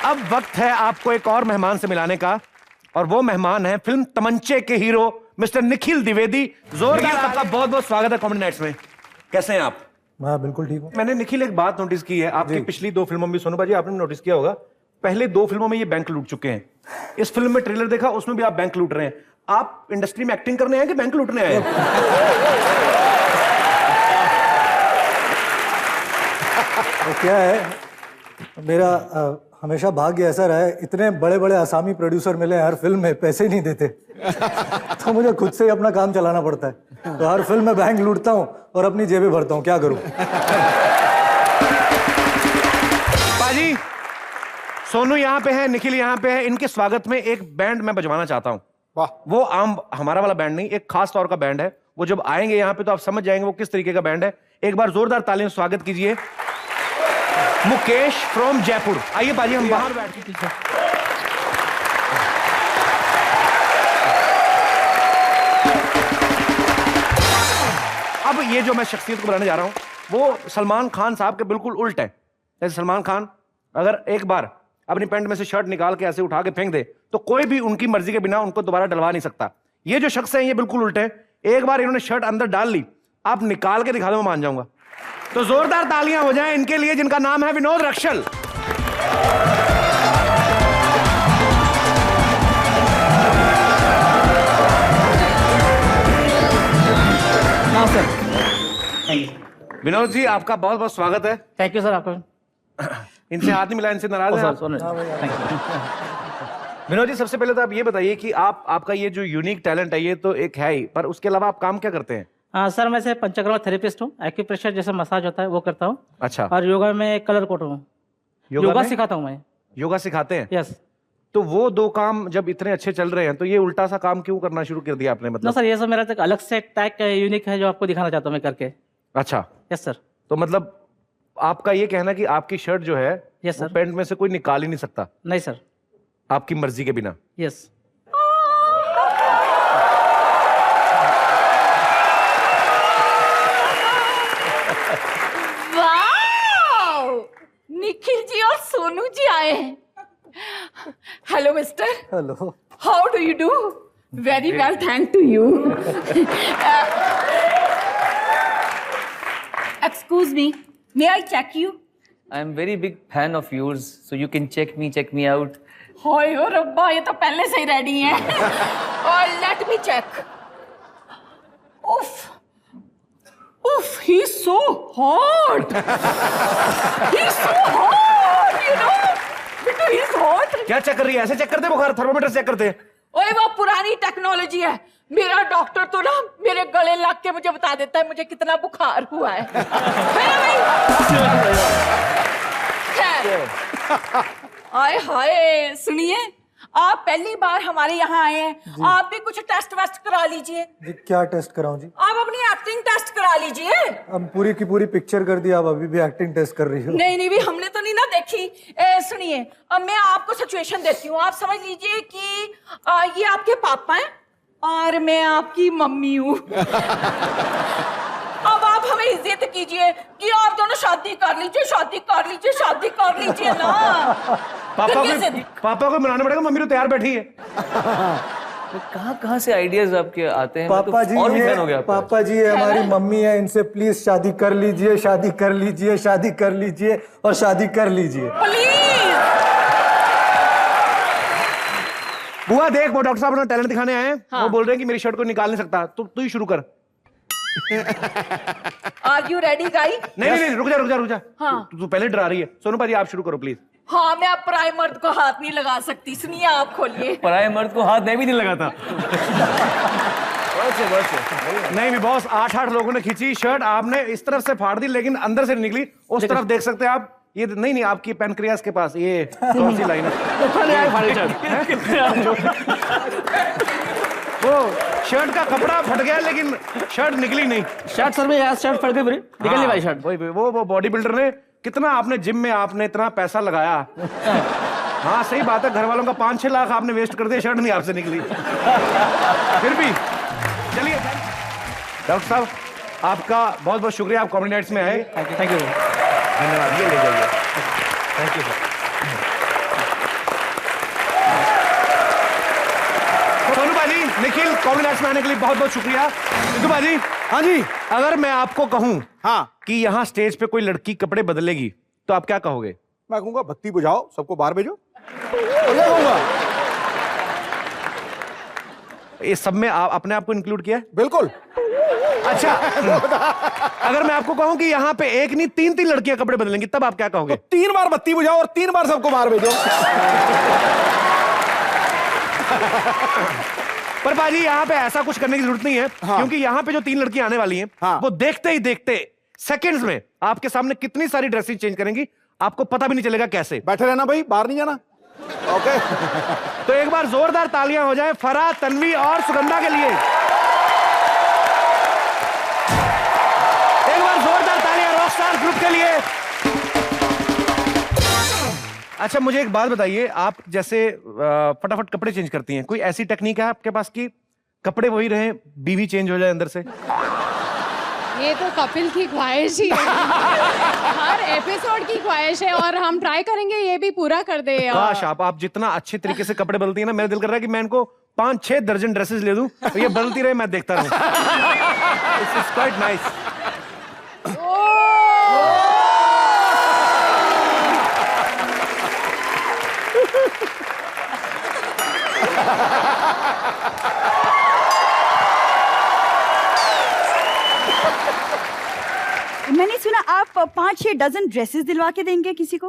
अब वक्त है आपको एक और मेहमान से मिलाने का, और वो मेहमान है फिल्म तमंचे के हीरो मिस्टर निखिल द्विवेदी। जोरदार आपका बहुत बहुत स्वागत है कॉमेडी नाइट्स में। कैसे हैं आप? हाँ बिल्कुल ठीक हूँ। मैंने निखिल एक बात नोटिस की है, आपकी पिछली 2 फिल्मों में, सोनू भाजी आपने नोटिस किया होगा, पहले 2 फिल्मों में ये बैंक लूट चुके हैं। इस फिल्म में ट्रेलर देखा, उसमें भी आप बैंक लूट रहे हैं। आप इंडस्ट्री में एक्टिंग करने आए कि बैंक लूटने आए? तो क्या है, मेरा हमेशा भाग्य ऐसा रहा है, इतने बड़े बड़े आसामी प्रोड्यूसर मिले हर फिल्म में, पैसे ही नहीं देते। तो मुझे खुद से ही अपना काम चलाना पड़ता है। तो हर फिल्म में बैंक लूटता हूँ और अपनी जेबें भरता हूँ, क्या करूँ। पाजी, सोनू यहाँ पे है, निखिल यहाँ पे है, इनके स्वागत में एक बैंड मैं बजवाना चाहता हूँ। वो आम हमारा वाला बैंड नहीं, एक खास तौर का बैंड है। वो जब आएंगे यहाँ पे तो आप समझ जाएंगे वो किस तरीके का बैंड है। एक बार जोरदार तालियों से स्वागत कीजिए मुकेश फ्रॉम जयपुर। आइए पाजी, हम बाहर बैठ के पीछे। अब ये जो मैं शख्सियत को बुलाने जा रहा हूं वो सलमान खान साहब के बिल्कुल उल्ट है। जैसे सलमान खान अगर एक बार अपनी पैंट में से शर्ट निकाल के ऐसे उठा के फेंक दे तो कोई भी उनकी मर्जी के बिना उनको दोबारा डलवा नहीं सकता। ये जो शख्स है ये बिल्कुल उल्टे हैं। एक बार इन्होंने शर्ट अंदर डाल ली, आप निकाल के दिखा दो, मैं मान जाऊंगा। तो जोरदार तालियां हो जाएं इनके लिए जिनका नाम है विनोद रक्षल। विनोद जी आपका बहुत बहुत स्वागत है। Thank you sir. आपका इनसे हाथ नहीं मिला, इनसे नाराज है आप? विनोद जी सबसे पहले तो आप ये बताइए कि आपका ये जो यूनिक टैलेंट है ये तो एक है ही, पर उसके अलावा आप काम क्या करते हैं? सर मैं से पंचकर्मा थेरेपिस्ट हूँ। एक्यूप्रेशर जैसे मसाज होता है वो करता हूँ। अच्छा। और योगा में कलर कोट हूँ। योगा सिखाता हूँ मैं। योगा सिखाते हैं? यस। तो वो 2 काम जब इतने अच्छे चल रहे हैं तो ये उल्टा सा काम क्यों करना शुरू कर दिया आपने? मतलब सर ये सब मेरा एक अलग से टैग यूनिक है जो आपको दिखाना चाहता हूँ मैं करके। अच्छा। Yes sir. तो मतलब आपका ये कहना कि आपकी शर्ट जो है यस सर, पैंट में से कोई निकाल ही नहीं सकता? नहीं सर, आपकी मर्जी के बिना? यस। निखिल जी और सोनू जी आए हैं। Hello mister. Hello. How do you do? Very well, thank to you. Excuse me, may I check you? I am very big fan of yours, so you can check me out. हाय ओ रब्बा, ये तो पहले से ही ready है। और let me check. उफ उफ, he is so hot. He is so hot, you know. Bittu he is hot. क्या चेक कर रही है? ऐसे चेक करते बुखार? थर्मोमीटर चेक करते हैं? ओए वो पुरानी टेक्नोलॉजी है। मेरा डॉक्टर तो ना मेरे गले लग के मुझे बता देता है मुझे कितना बुखार हुआ है। आए हाय, सुनिए, आप पहली बार हमारे यहाँ आए हैं, आप भी कुछ टेस्ट वेस्ट करा लीजिए। जी क्या टेस्ट कराऊं जी? आप अपनी एक्टिंग टेस्ट करा लीजिए। अब पूरी की पूरी पिक्चर कर दी, आप अभी भी एक्टिंग टेस्ट कर रही हो? नहीं नहीं भी हमने तो नहीं ना देखी। सुनिए, अब मैं आपको सिचुएशन देती हूँ। आप समझ लीजिए कि ये आपके पापा हैं और मैं आपकी मम्मी हूँ। अब आप हमें इज्जत कीजिए कि आप दोनों शादी कर लीजिए, शादी कर लीजिए, शादी कर लीजिए ना। पापा को मनाना पड़ेगा, मम्मी तो तैयार बैठी है। तो कहाँ से आइडियाज आपके आते हैं? पापा जी, और भी फैन हो गया आपका। पापा जी ये हमारी मम्मी है, इनसे प्लीज शादी कर लीजिए, शादी कर लीजिए, शादी कर लीजिए और शादी कर लीजिए प्लीज। बुआ देख, वो डॉक्टर साहब अपना टैलेंट दिखाने आए हैं। हाँ। वो बोल रहे हैं कि मेरी शर्ट को निकाल नहीं सकता, तो तू ही शुरू कर। आर यू रेडी गाई? नहीं, रुक जा। हाँ। तू पहले डरा रही है। सोनू भाजी आप शुरू करो प्लीज। हाँ, मैं अब पराये मर्द को हाथ नहीं लगा सकती। सुनिए, आप खोलिए। पराये मर्द को हाथ मैं भी नहीं लगाता। नहीं भी बॉस, 8 लोगों ने खींची शर्ट, आपने इस तरफ से फाड़ दी लेकिन अंदर से निकली। उस तरफ देख सकते हैं आप। ये नहीं, आपकी पेनक्रियास के पास ये कौन सी लाइन है? वो शर्ट का कपड़ा फट गया लेकिन शर्ट निकली नहीं। शर्ट सर में यार शर्ट फट गई पूरी, निकल नहीं भाई शर्ट। वो बॉडी बिल्डर ने कितना, आपने जिम में आपने इतना पैसा लगाया। हाँ सही बात है, घर वालों का 5-6 लाख आपने वेस्ट कर दिया, शर्ट नहीं आपसे निकली। फिर भी चलिए डॉक्टर साहब, आपका बहुत बहुत शुक्रिया, आप कॉमेडी नाइट्स में आए। Thank you. धन्यवाद। ये ले जाइए। Thank you sir. Nikhil combination में आने के लिए बहुत बहुत शुक्रिया। सिद्धू बाजी, हाँ जी। अगर मैं आपको कहूं हाँ, कि यहाँ स्टेज पे कोई लड़की कपड़े बदलेगी तो आप क्या कहोगे? मैं कहूंगा बत्ती बुझाओ, सबको बाहर भेजो। और क्या कहूंगा? इस सब में आप अपने आप को इंक्लूड किया है? बिल्कुल। अच्छा, अगर मैं आपको कहूं कि यहाँ पे एक नहीं 3-3 लड़कियां कपड़े बदलेंगी तब आप क्या कहोगे? तो 3 बार बत्ती बुझाओ और 3 बार सबको बाहर भेजो। पर बाजी यहाँ पे ऐसा कुछ करने की जरूरत नहीं है। हाँ। क्योंकि यहाँ पे जो 3 लड़कियां आने वाली हैं, हाँ। वो देखते ही देखते सेकंड्स में आपके सामने कितनी सारी ड्रेसेस चेंज करेंगी आपको पता भी नहीं चलेगा कैसे। बैठे रहना भाई, बाहर नहीं जाना। ओके। तो एक बार जोरदार तालियां हो जाए फराह, तन्वी और सुगंधा के लिए। एक बार जोरदार तालियां रॉकस्टार ग्रुप के लिए। अच्छा, मुझे एक बात बताइए, आप जैसे फटाफट कपड़े चेंज करती हैं, कोई ऐसी टेक्निक है आपके पास कि कपड़े वही रहें, बीवी चेंज हो जाए अंदर से? ये तो कपिल की ख्वाहिश ही है। हर एपिसोड की ख्वाहिश है और हम ट्राई करेंगे ये भी पूरा कर दे। काश आप जितना अच्छे तरीके से कपड़े बदलती है ना, मेरा दिल कर रहा है कि मैं इनको 5-6 दर्जन ड्रेसेस ले दूं तो ये बदलती रहे, मैं देखता रहूं। It's quite nice. मैंने सुना आप 5-6 डजन ड्रेसेस दिलवा के देंगे किसी को।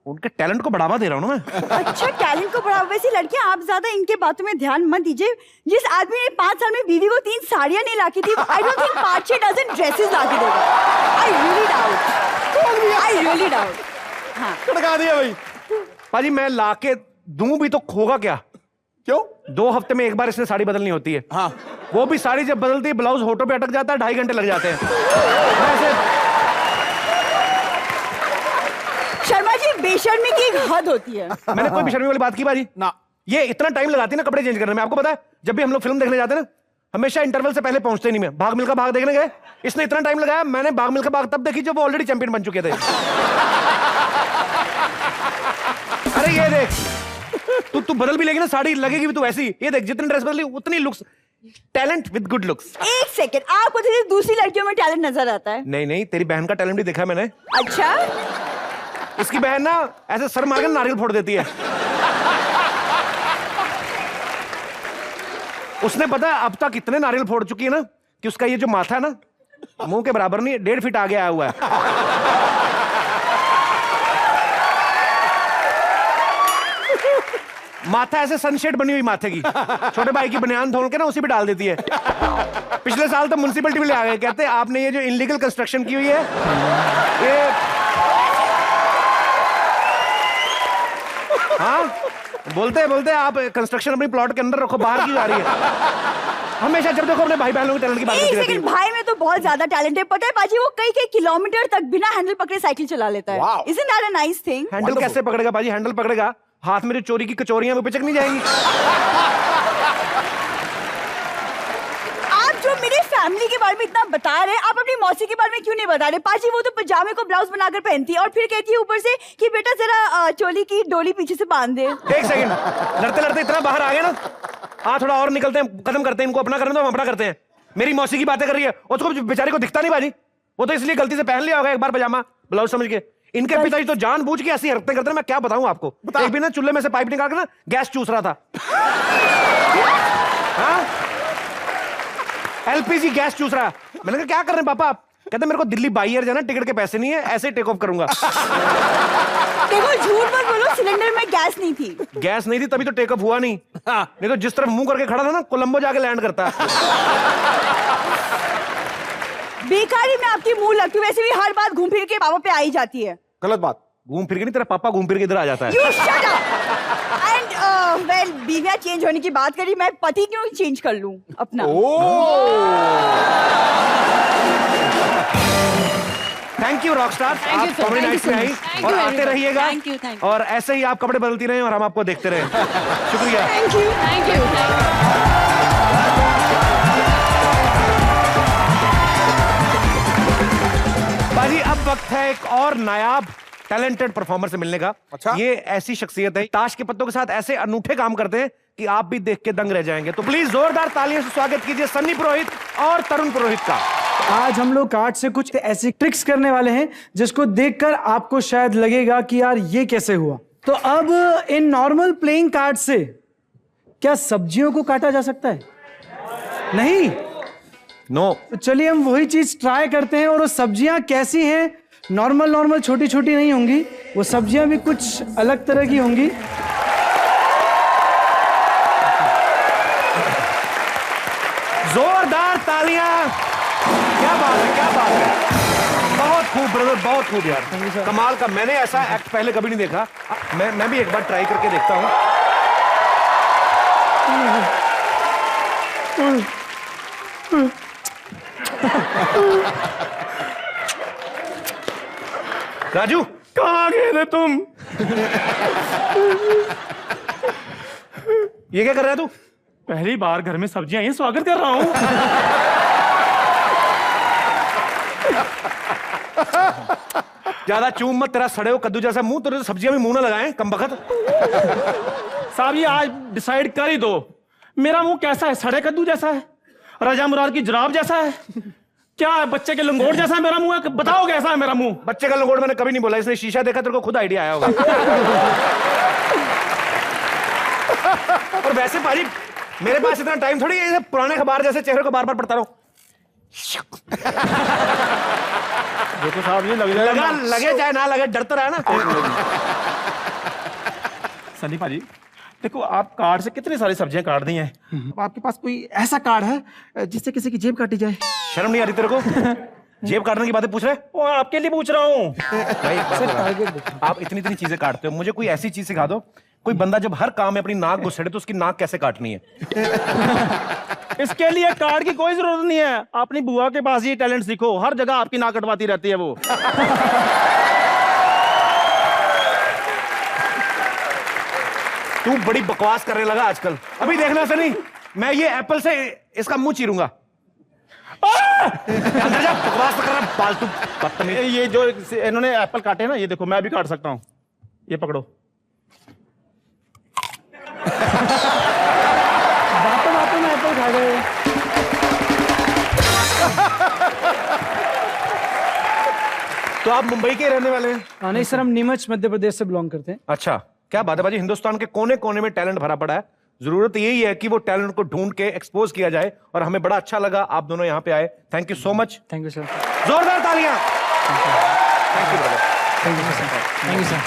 उनके टैलेंट को बढ़ावा दे रहा हूं ना मैं। अच्छा, टैलेंट को बढ़ावा। वैसे लड़कियां, आप ज्यादा इनके बातों में ध्यान मत दीजिए। जिस आदमी ने 5 साल में बीवी को 3 साड़ियां नहीं लाकी थी, I don't think 5-6 dozen dresses ला के देगा। I really doubt. हाँ, खड़का दिया भाई। पाजी, मैं लाके दूं भी तो होगा क्या? क्यों? 2 हफ्ते में एक बार इसने साड़ी बदलनी होती है। हाँ। वो भी साड़ी जब बदलती है ब्लाउज होठों पे अटक जाता है, 2.5 घंटे लग जाते हैं। वैसे शर्मा जी, बेशर्मी की एक हद होती है। मैंने कोई बेशर्मी वाली बात की बाजी ना। ये इतना टाइम लगाती है ना कपड़े चेंज करने में। आपको पता है, जब भी हम लोग फिल्म देखने जाते हैं ना, हमेशा इंटरवल से पहले पहुंचते नहीं। मैं भाग मिल्खा भाग देखने गए, इसने इतना टाइम लगाया। मैंने भाग मिल्खा भाग तब देखी जब वो ऑलरेडी चैंपियन बन चुके थे। अरे ये देख, तू बदल भी लेगी ना साड़ी, लगेगी भी तू ऐसी। ये देख, जितनी ड्रेस बदली उतनी looks. Talent with good looks. एक सेकंड, आपको तो दूसरी लड़कियों में टैलेंट नजर आता है? नहीं, तेरी बहन का टैलेंट भी देखा है मैंने। अच्छा, इसकी बहन ना ऐसे सर मार के नारियल फोड़ देती है। उसने पता है अब तक इतने नारियल फोड़ चुकी है ना कि उसका ये जो माथा है ना, मुंह के बराबर नहीं, 1.5 फीट आगे आया हुआ है। माथा ऐसे सनशेड बनी हुई माथे की, छोटे भाई की बनियान धोल के ना उसी पे डाल देती है। पिछले साल तो म्युनिसिपैलिटी में ले आ गए, कहते आपने ये जो इनलीगल कंस्ट्रक्शन की हुई है, ये हाँ, बोलते आप कंस्ट्रक्शन अपनी प्लॉट के अंदर रखो, बाहर की जा रही है। हमेशा जब देखो अपने भाई बहनों के टैलेंट की बात एक करती रहती सेकंड, है। भाई में तो बहुत ज्यादा टैलेंट है। पता है पाजी, वो कई किलोमीटर तक बिना हैंडल पकड़े साइकिल चला लेता है। Wow. Isn't that a nice thing? Handle कैसे पकड़ेगा बाजी? हैंडल पकड़ेगा, हाथ में जो चोरी की कचोरियां वो पिचक नहीं जाएंगी। आप जो मेरी फैमिली के बारे में इतना बता रहे हैं, आप अपनी मौसी के बारे में क्यों नहीं बता रहे? पाजी, वो तो पजामे को ब्लाउज बनाकर पहनती है और फिर कहती है ऊपर से कि बेटा जरा चोली की डोली पीछे से बांध दे। एक सेकंड, लड़ते लड़ते इतना बाहर आ गए ना, थोड़ा और निकलते हैं, खत्म करते हैं इनको, अपना करना तो हम अपना करते हैं। मेरी मौसी की बातें कर रही है, उसको बेचारी को दिखता नहीं बाजी, वो तो इसलिए गलती से पहन लिया होगा एक बार पजामा ब्लाउज समझ के। इनके पिताजी तो जानबूझ के ऐसी हरकतें करते हैं, मैं क्या बताऊं आपको। एक भी ना चूल्हे में से पाइप निकाल के ना गैस चूस रहा था। हाँ, एलपीजी गैस चूस रहा है। मैंने कहा क्या कर रहे हैं पापा आप? कहते मेरे को दिल्ली बाई जाना, टिकट के पैसे नहीं है, ऐसे टेक ऑफ करूंगा। देखो, झूठ मत बोलो, सिलेंडर में गैस नहीं थी। गैस नहीं थी तभी तो टेक ऑफ हुआ नहीं। नहीं तो जिस तरफ मुंह करके खड़ा था ना, कोलंबो जाके लैंड करता। बेकारी में आपकी मुंह लगती है, वैसे भी हर बात घूम फिर के पापा पे आई जाती है। गलत बात। घूम फिर के नहीं, तेरा पापा घूम फिर के इधर आ जाता है। You shut up! And well, बीवियां चेंज होने की बात करी, मैं पति क्यों चेंज कर लूं अपना? Thank you rockstar, Thank you, आप sir. Comedy Thank you nights so में much. आई Thank और you, आते everyone. रहिएगा। Thank you. और ऐसे ही आप कपड़े बदलती रहें और हम आपको देखते रहें। शुक्रिया। Thank you. बाजी, अब वक्त है एक और नायाब टैलेंटेड परफॉर्मर से मिलने का। अच्छा। ये ऐसी शख्सियत है, ताश के पत्तों के साथ ऐसे अनूठे काम करते हैं कि आप भी देख के दंग रह जाएंगे। तो प्लीज जोरदार तालियों से स्वागत कीजिए सन्नी पुरोहित और तरुण पुरोहित का। आज हम लोग कार्ड से कुछ ऐसी ट्रिक्स करने वाले हैं जिसको देखकर आपको शायद लगेगा कि यार ये कैसे हुआ। तो अब इन नॉर्मल प्लेइंग कार्ड से क्या सब्जियों को काटा जा सकता है? नहीं। नो। तो चलिए हम वही चीज ट्राई करते हैं। और वो सब्जियां कैसी हैं? नॉर्मल छोटी छोटी नहीं होंगी, वो सब्जियां भी कुछ अलग तरह की होंगी। जोरदार तालियां। क्या बात है, क्या बात है। बहुत खूब ब्रदर, बहुत खूब यार, कमाल का। मैंने ऐसा एक्ट पहले कभी नहीं देखा। मैं भी एक बार ट्राई करके देखता हूं। राजू, कहाँ गए थे तुम? ये क्या कर रहा है तू? पहली बार घर में सब्जियां हैं, स्वागत कर रहा हूं। ज्यादा चूम मत, तेरा सड़े हुए कद्दू जैसा मुंह, तेरे तो सब्जियां भी मुंह ना लगाएं कमबख्त। साहब ये आज डिसाइड कर ही दो, मेरा मुंह कैसा है? सड़े कद्दू जैसा है? राजा मुराद की जुराब जैसा है? क्या है, बच्चे के लंगोट जैसा है मेरा मुंह है? बताओ कैसा है मेरा मुंह? बच्चे का लंगोट मैंने कभी नहीं बोला, इसने शीशा देखा, तेरे को खुद आइडिया आया होगा। और वैसे भाजी मेरे पास इतना टाइम थोड़ी है, पुराने अखबार जैसे चेहरे को बार बार पढ़ता रहूं। ये तो साहब ये लगे चाहे ना लगे, डर तो रहा ना। सनी भाजी देखो, आप कार्ड से कितनी सारी सब्जियां काट दी हैं। अब आपके पास कोई ऐसा कार्ड है जिससे किसी की जेब काटी जाए? शर्म नहीं आ रही तेरे को? जेब काटने की बातें पूछ रहे? वो आपके लिए पूछ रहा हूँ। आप इतनी इतनी चीजें काटते हो, मुझे कोई ऐसी चीज सिखा दो। कोई बंदा जब हर काम में अपनी नाक घुसेड़े तो उसकी नाक कैसे काटनी है? इसके लिए कार्ड की कोई जरूरत नहीं है, अपनी बुआ के पास ये टैलेंट सीखो, हर जगह आपकी नाक कटवाती रहती है वो। तू बड़ी बकवास करने लगा आजकल। अभी देखना से नहीं, मैं ये एप्पल से इसका मुंह चीरूंगा। अंदर जा, बकवास कर रहा फालतू बदतमीज। ये जो इन्होंने एप्पल काटे ना, ये देखो मैं भी काट सकता हूँ, ये पकड़ो। बातों में एप्पल खा गए। तो आप मुंबई के रहने वाले हैं? नहीं सर, हम नीमच मध्य प्रदेश से बिलोंग करते हैं। अच्छा, क्या बात है भाजी। हिंदुस्तान के कोने कोने में टैलेंट भरा पड़ा है, जरूरत यही है कि वो टैलेंट को ढूंढ के एक्सपोज किया जाए। और हमें बड़ा अच्छा लगा आप दोनों यहाँ पे आए। Thank you so much. Thank you sir. जोरदार तालियां। Thank you brother. Thank you sir.